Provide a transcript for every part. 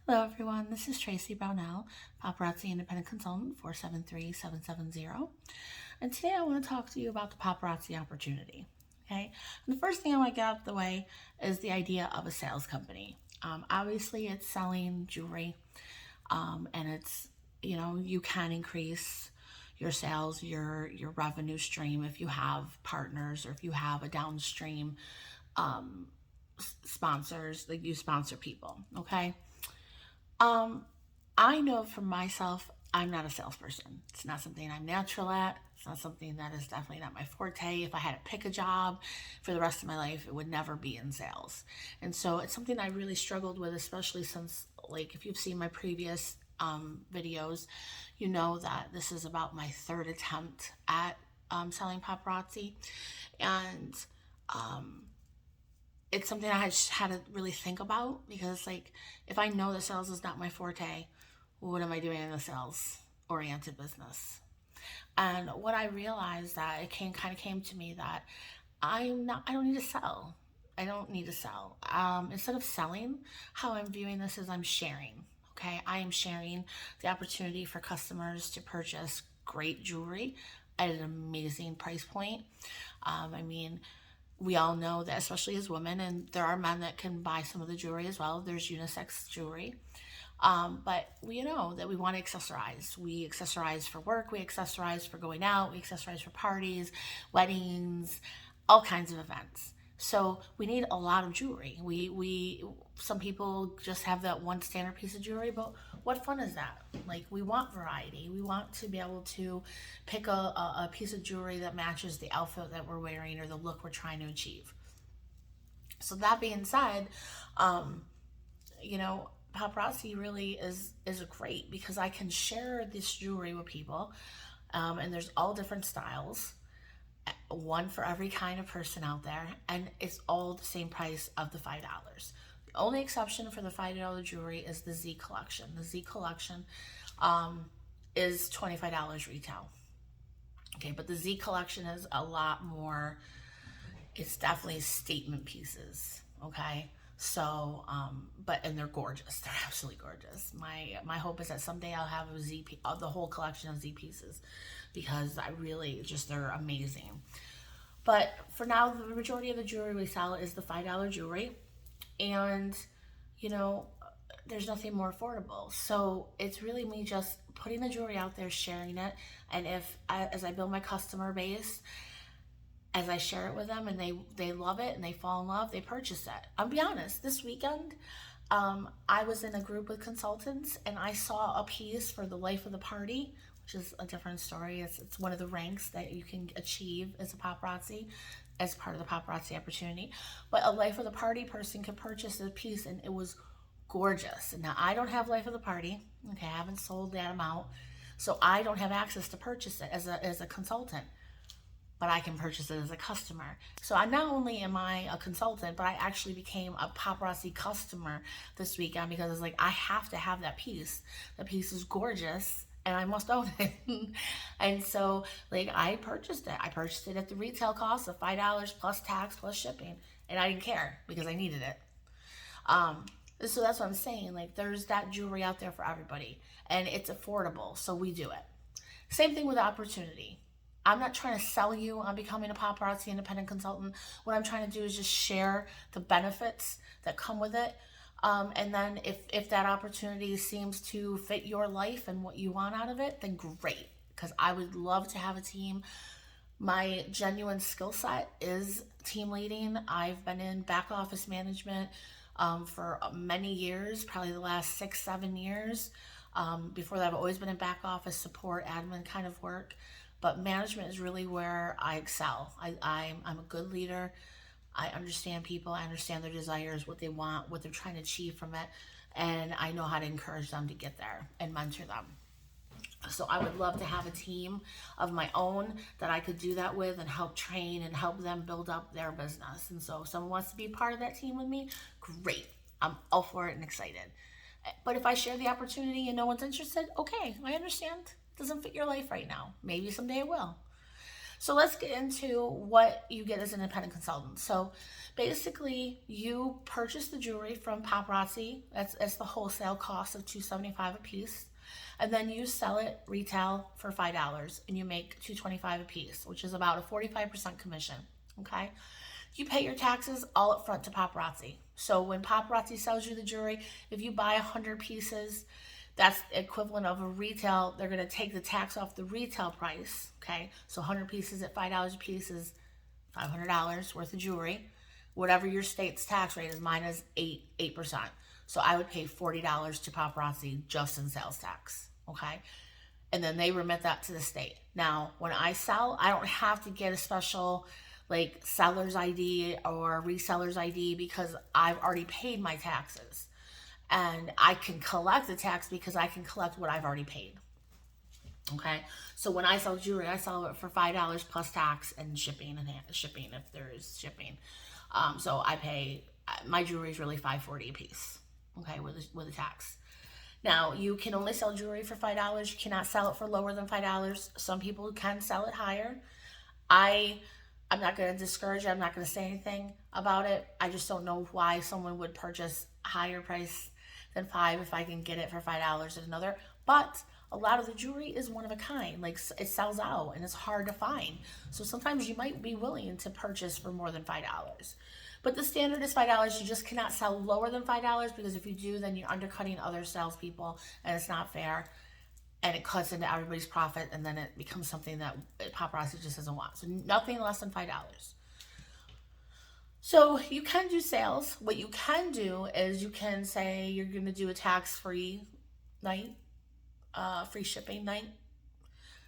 Hello everyone, this is Tracy Brownell, Paparazzi Independent Consultant 473770. And today I want to talk to you about the Paparazzi Opportunity. Okay, and the first thing I want to get out of the way is the idea of a sales company. Obviously, it's selling jewelry, and it's, you can increase your sales, your revenue stream if you have partners or if you have a downstream sponsors, like you sponsor people. Okay, um, I know for myself, I'm not a salesperson. It's not something I'm natural at. It's not something that is definitely not my forte. If I had to pick a job for the rest of my life, it would never be in sales. And so it's something I really struggled with, especially since, like, if you've seen my previous videos, you know that this is about my third attempt at selling paparazzi. And um, it's something I just had to really think about because, like, if I know that sales is not my forte, what am I doing in a sales oriented business? And what I realized that it came to me that I don't need to sell. I don't need to sell. Instead of selling, how I'm viewing this is I'm sharing. Okay, I am sharing the opportunity for customers to purchase great jewelry at an amazing price point. I mean, we all know that, especially as women, and there are men that can buy some of the jewelry as well. There's unisex jewelry. But we know that we want to accessorize. We accessorize for work, we accessorize for going out, we accessorize for parties, weddings, all kinds of events. So we need a lot of jewelry. We some people just have that one standard piece of jewelry, but what fun is that? Like, we want variety. We want to be able to pick a piece of jewelry that matches the outfit that we're wearing or the look we're trying to achieve. So that being said, um, you know, paparazzi really is great because I can share this jewelry with people, and there's all different styles, one for every kind of person out there, and it's all the same price of the $5. The only exception for the $5 jewelry is the Z collection. The Z collection is $25 retail. Okay, but the Z collection is a lot more, it's definitely statement pieces. Okay, so but and they're gorgeous. They're absolutely gorgeous. My hope is that someday I'll have the whole collection of Z pieces, because I really just, they're amazing. But for now, the majority of the jewelry we sell is the $5 jewelry, and you know, there's nothing more affordable. So it's really me just putting the jewelry out there, sharing it, and as I build my customer base, as I share it with them and they love it and they fall in love, they purchase it. I'll be honest, this weekend, I was in a group with consultants and I saw a piece for the life of the party, which is a different story. It's one of the ranks that you can achieve as a paparazzi, as part of the paparazzi opportunity. But a life of the party person could purchase a piece and it was gorgeous. And now I don't have life of the party. Okay, I haven't sold that amount. So I don't have access to purchase it as a consultant, but I can purchase it as a customer. So I not only am I a consultant, but I actually became a paparazzi customer this weekend because it's like, I have to have that piece. The piece is gorgeous and I must own it. And so, like, I purchased it. I purchased it at the retail cost of $5 plus tax plus shipping, and I didn't care because I needed it. So that's what I'm saying. Like, there's that jewelry out there for everybody, and it's affordable, so we do it. Same thing with opportunity. I'm not trying to sell you on becoming a paparazzi independent consultant. What I'm trying to do is just share the benefits that come with it. And then if that opportunity seems to fit your life and what you want out of it, then great. Because I would love to have a team. My genuine skill set is team leading. I've been in back office management for many years, probably the last 6, 7 years. Before that, I've always been in back office support, admin kind of work. But management is really where I excel. I'm a good leader. I understand people. I understand their desires, what they want, what they're trying to achieve from it. And I know how to encourage them to get there and mentor them. So I would love to have a team of my own that I could do that with and help train and help them build up their business. And so if someone wants to be part of that team with me, great. I'm all for it and excited. But if I share the opportunity and no one's interested, okay, I understand. It doesn't fit your life right now. Maybe someday it will. So let's get into what you get as an independent consultant. So basically, you purchase the jewelry from Paparazzi. That's the wholesale cost of $275 a piece, and then you sell it retail for $5, and you make $225 a piece, which is about a 45% commission. Okay, you pay your taxes all up front to Paparazzi. So when Paparazzi sells you the jewelry, if you buy 100 pieces, that's equivalent of a retail. They're going to take the tax off the retail price. Okay, so 100 pieces at $5 a piece is $500 worth of jewelry. Whatever your state's tax rate is, mine is 8%. So I would pay $40 to Paparazzi just in sales tax. Okay, and then they remit that to the state. Now, when I sell, I don't have to get a special like seller's ID or reseller's ID because I've already paid my taxes. And I can collect the tax because I can collect what I've already paid. Okay, so when I sell jewelry, I sell it for $5 plus tax and shipping if there is shipping. So I pay, my jewelry is really $5.40 a piece. Okay, with a tax. Now you can only sell jewelry for $5. You cannot sell it for lower than $5. Some people can sell it higher. I'm not going to discourage it. I'm not going to say anything about it. I just don't know why someone would purchase a higher price than $5 if I can get it for $5 at another. But a lot of the jewelry is one of a kind. Like it sells out and it's hard to find. So sometimes you might be willing to purchase for more than $5. But the standard is $5. You just cannot sell lower than $5 because if you do, then you're undercutting other salespeople and it's not fair. And it cuts into everybody's profit, and then it becomes something that Paparazzi just doesn't want. So nothing less than $5. So you can do sales. What you can do is you can say you're going to do a tax-free night, free shipping night.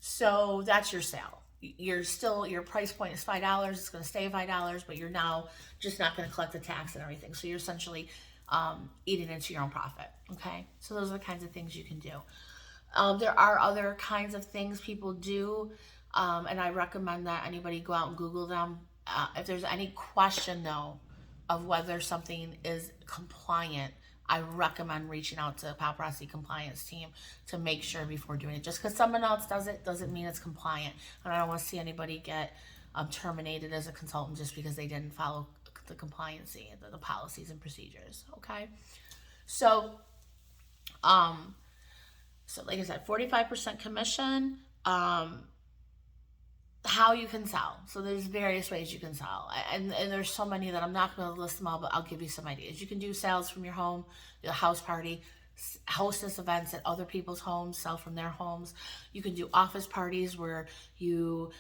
So that's your sale. Your price point is $5. It's going to stay $5, but you're now just not going to collect the tax and everything. So you're essentially eating into your own profit. Okay. So those are the kinds of things you can do. There are other kinds of things people do, and I recommend that anybody go out and Google them. If there's any question, though, of whether something is compliant, I recommend reaching out to the Paparazzi compliance team to make sure before doing it. Just because someone else does it doesn't mean it's compliant, and I don't want to see anybody get terminated as a consultant just because they didn't follow the compliancy, the policies and procedures. Okay, so like I said, 45% commission. How you can sell. So there's various ways you can sell. And there's so many that I'm not going to list them all, but I'll give you some ideas. You can do sales from your home, a house party, hostess events at other people's homes, sell from their homes. You can do office parties where you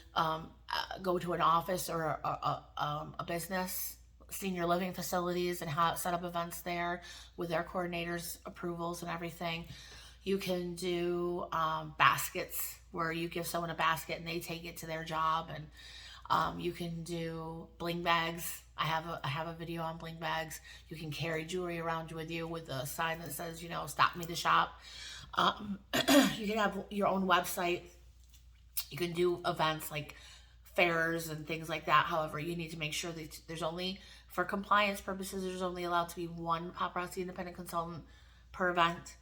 go to an office or a business, senior living facilities, and set up events there with their coordinators' approvals and everything. You can do baskets where you give someone a basket and they take it to their job, and you can do bling bags. I have a video on bling bags. You can carry jewelry around with you with a sign that says, "Stop me to shop." You can have your own website. You can do events like fairs and things like that. However, you need to make sure that there's only, for compliance purposes, there's only allowed to be one Paparazzi independent consultant per event.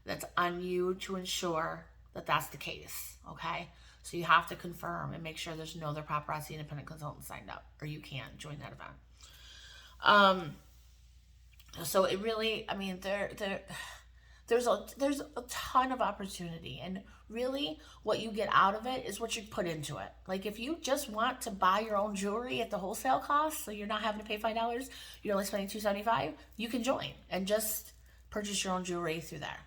That's on you to ensure that that's the case, okay? So you have to confirm and make sure there's no other Paparazzi independent consultant signed up, or you can't join that event. So it really, there's a ton of opportunity, and really what you get out of it is what you put into it. Like if you just want to buy your own jewelry at the wholesale cost, so you're not having to pay $5, you're only spending $275, you can join and just purchase your own jewelry through there.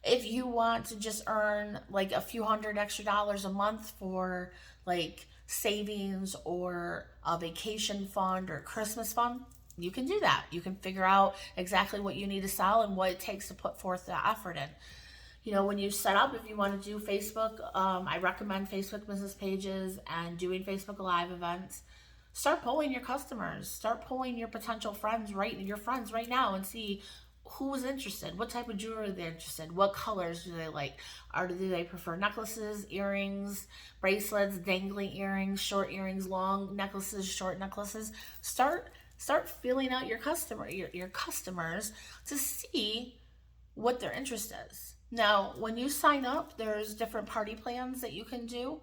If you want to just earn like a few $100 extra a month for like savings or a vacation fund or a Christmas fund, you can do that. You can figure out exactly what you need to sell and what it takes to put forth the effort in. When you set up, if you want to do Facebook, I recommend Facebook business pages and doing Facebook Live events. Start polling your customers. Start polling your potential friends, your friends right now, and see who's interested, what type of jewelry they're interested, what colors do they like, do they prefer necklaces, earrings, bracelets, dangling earrings, short earrings, long necklaces, short necklaces. Start feeling out your customers to see what their interest is. Now, when you sign up, there's different party plans that you can do.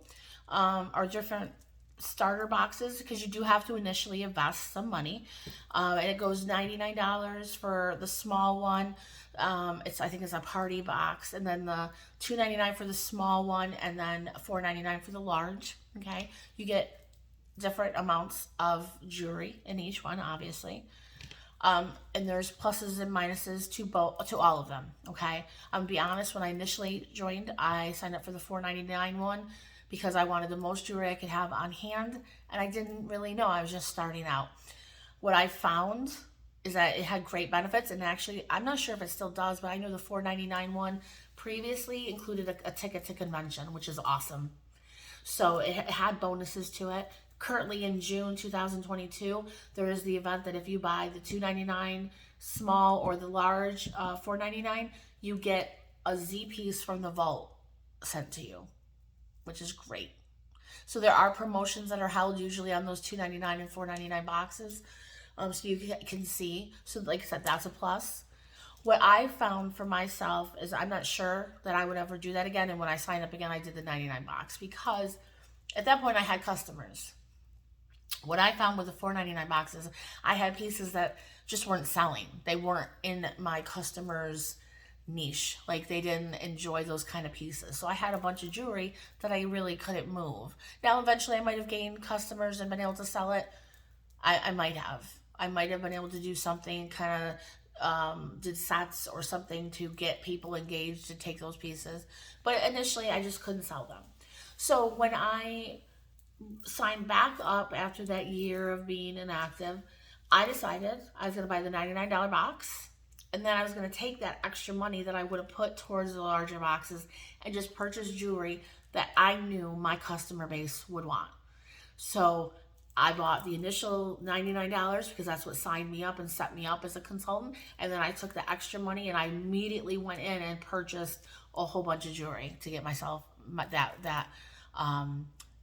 or different starter boxes, because you do have to initially invest some money. And it goes $99 for the small one. I think it's a party box, and then the $2.99 for the small one, and then $4.99 for the large. Okay, you get different amounts of jewelry in each one, obviously. And there's pluses and minuses to all of them. Okay, I'm gonna be honest. When I initially joined, I signed up for the $4.99 one because I wanted the most jewelry I could have on hand, and I didn't really know. I was just starting out. What I found is that it had great benefits, and actually, I'm not sure if it still does, but I know the $4.99 one previously included a ticket to convention, which is awesome. So it had bonuses to it. Currently in June 2022, there is the event that if you buy the $2.99 small or the large $4.99, you get a Z piece from the vault sent to you, which is great. So there are promotions that are held usually on those $2.99 and $4.99 boxes, so you can see. So like I said, that's a plus. What I found for myself is I'm not sure that I would ever do that again. And when I signed up again, I did the 99 box because at that point I had customers. What I found with the $4.99 boxes, I had pieces that just weren't selling. They weren't in my customers' niche. Like they didn't enjoy those kind of pieces. So I had a bunch of jewelry that I really couldn't move. Now, eventually I might have gained customers and been able to sell it. I might have. I might have been able to do something, kind of did sets or something to get people engaged to take those pieces. But initially I just couldn't sell them. So when I signed back up after that year of being inactive, I decided I was going to buy the $99 box, and then I was going to take that extra money that I would have put towards the larger boxes and just purchase jewelry that I knew my customer base would want. So I bought the initial $99 because that's what signed me up and set me up as a consultant, and then I took the extra money and I immediately went in and purchased a whole bunch of jewelry to get myself that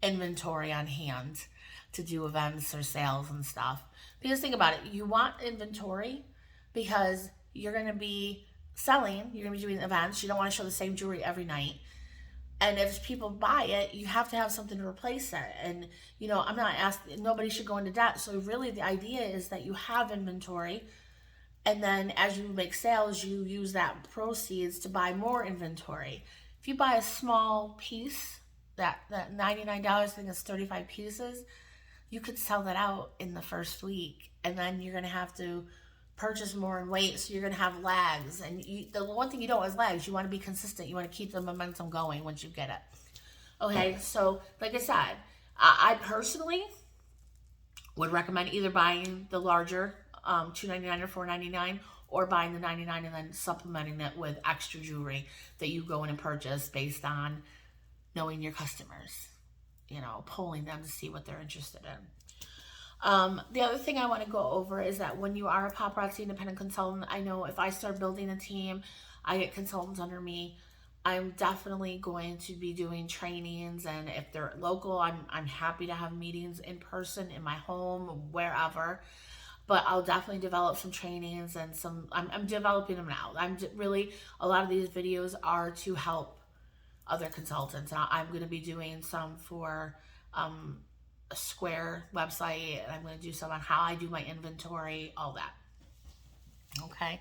inventory on hand to do events or sales and stuff. Because think about it, you want inventory because you're going to be selling, you're going to be doing events, you don't want to show the same jewelry every night. And if people buy it, you have to have something to replace it. And, I'm not asking, nobody should go into debt. So really the idea is that you have inventory, and then as you make sales, you use that proceeds to buy more inventory. If you buy a small piece, that $99, I think it's 35 pieces, you could sell that out in the first week, and then you're going to have to purchase more and wait, so you're going to have lags. And the one thing you don't is lags. You want to be consistent. You want to keep the momentum going once you get it. Okay, so like I said, I personally would recommend either buying the larger $2.99 or $4.99, or buying the $99 and then supplementing it with extra jewelry that you go in and purchase based on knowing your customers, polling them to see what they're interested in. The other thing I want to go over is that when you are a paparazzi independent consultant, I know if I start building a team, I get consultants under me, I'm definitely going to be doing trainings, and if they're local, I'm happy to have meetings in person, in my home, wherever. But I'll definitely develop some trainings and I'm developing them now. A lot of these videos are to help other consultants. And I'm going to be doing some for a Square website, and I'm going to do some on how I do my inventory, all that. Okay.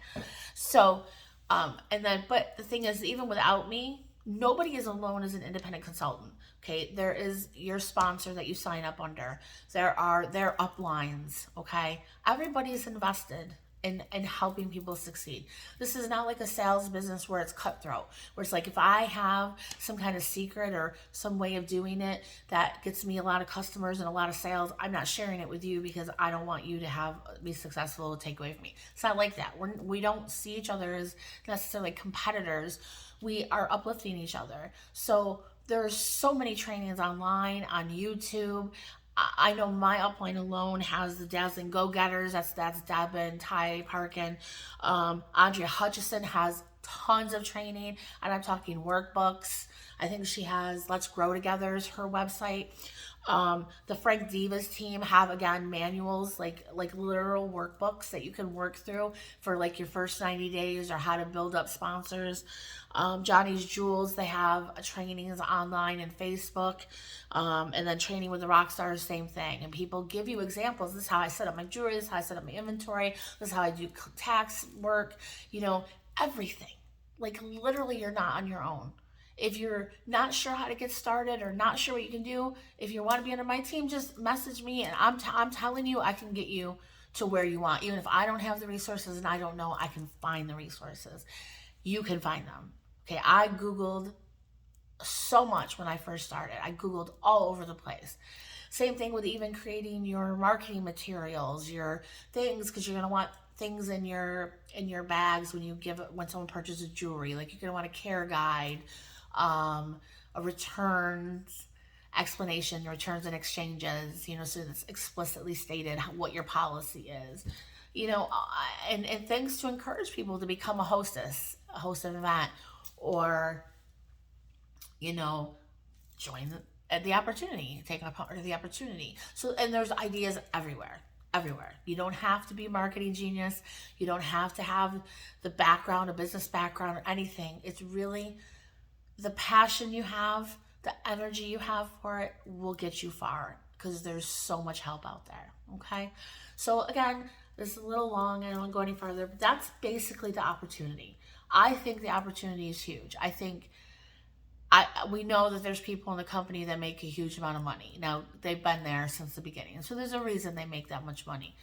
So, but the thing is, even without me, nobody is alone as an independent consultant. Okay. There is your sponsor that you sign up under. There are their uplines. Okay. Everybody is invested in helping people succeed. This is not like a sales business where it's cutthroat, where it's like, if I have some kind of secret or some way of doing it that gets me a lot of customers and a lot of sales, I'm not sharing it with you because I don't want you to be successful to take away from me. It's not like that. We don't see each other as necessarily competitors. We are uplifting each other. So there's so many trainings online, on YouTube. I know my upline alone has the Dazzling Go-Getters. That's Deb and Ty Parkin. Andrea Hutchison has tons of training, and I'm talking workbooks. I think she has Let's Grow Together is her website. The Frank Divas team have, again, manuals, like literal workbooks that you can work through for like your first 90 days or how to build up sponsors. Johnny's Jewels, they have trainings online and Facebook, and then training with the rock stars, same thing. And people give you examples. This is how I set up my jewelry. This is how I set up my inventory. This is how I do tax work. Everything. Like literally, you're not on your own. If you're not sure how to get started or not sure what you can do, if you want to be under my team, just message me, and I'm telling you, I can get you to where you want. Even if I don't have the resources and I don't know, I can find the resources. You can find them. Okay, I Googled so much when I first started. I Googled all over the place. Same thing with even creating your marketing materials, your things, because you're gonna want things in your bags when someone purchases jewelry. Like you're gonna want a care guide, a returns explanation, returns and exchanges. So it's explicitly stated what your policy is. And things to encourage people to become a host of an event, or you know, join the opportunity, take a part of the opportunity. So, and there's ideas everywhere, everywhere. You don't have to be a marketing genius. You don't have to have the background, a business background, or anything. It's really the passion you have, the energy you have for it will get you far, because there's so much help out there. Okay. So again, this is a little long. I don't want to go any further, but that's basically the opportunity. I think the opportunity is huge. I think we know that there's people in the company that make a huge amount of money. Now, they've been there since the beginning, so there's a reason they make that much money.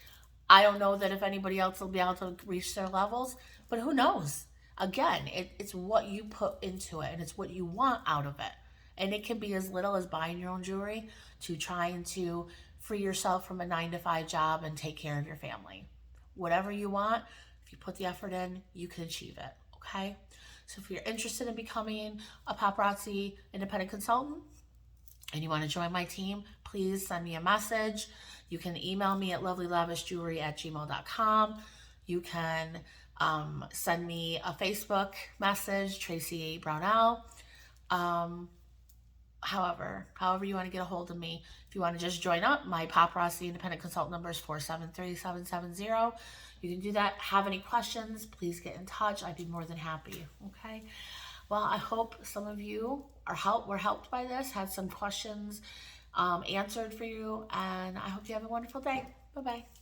I don't know that if anybody else will be able to reach their levels, but who knows? Again, it's what you put into it, and it's what you want out of it. And it can be as little as buying your own jewelry to trying to free yourself from a 9 to 5 job and take care of your family. Whatever you want, if you put the effort in, you can achieve it. Okay? So if you're interested in becoming a paparazzi independent consultant and you want to join my team, please send me a message. You can email me at lovelylavishjewelry@gmail.com. You can send me a Facebook message, Tracy Brownell. However you want to get a hold of me. If you want to just join up, my paparazzi independent consultant number is 473-770. You can do that. Have any questions, please get in touch. I'd be more than happy. Okay. Well, I hope some of you were helped by this, had some questions answered for you, and I hope you have a wonderful day. Bye-bye.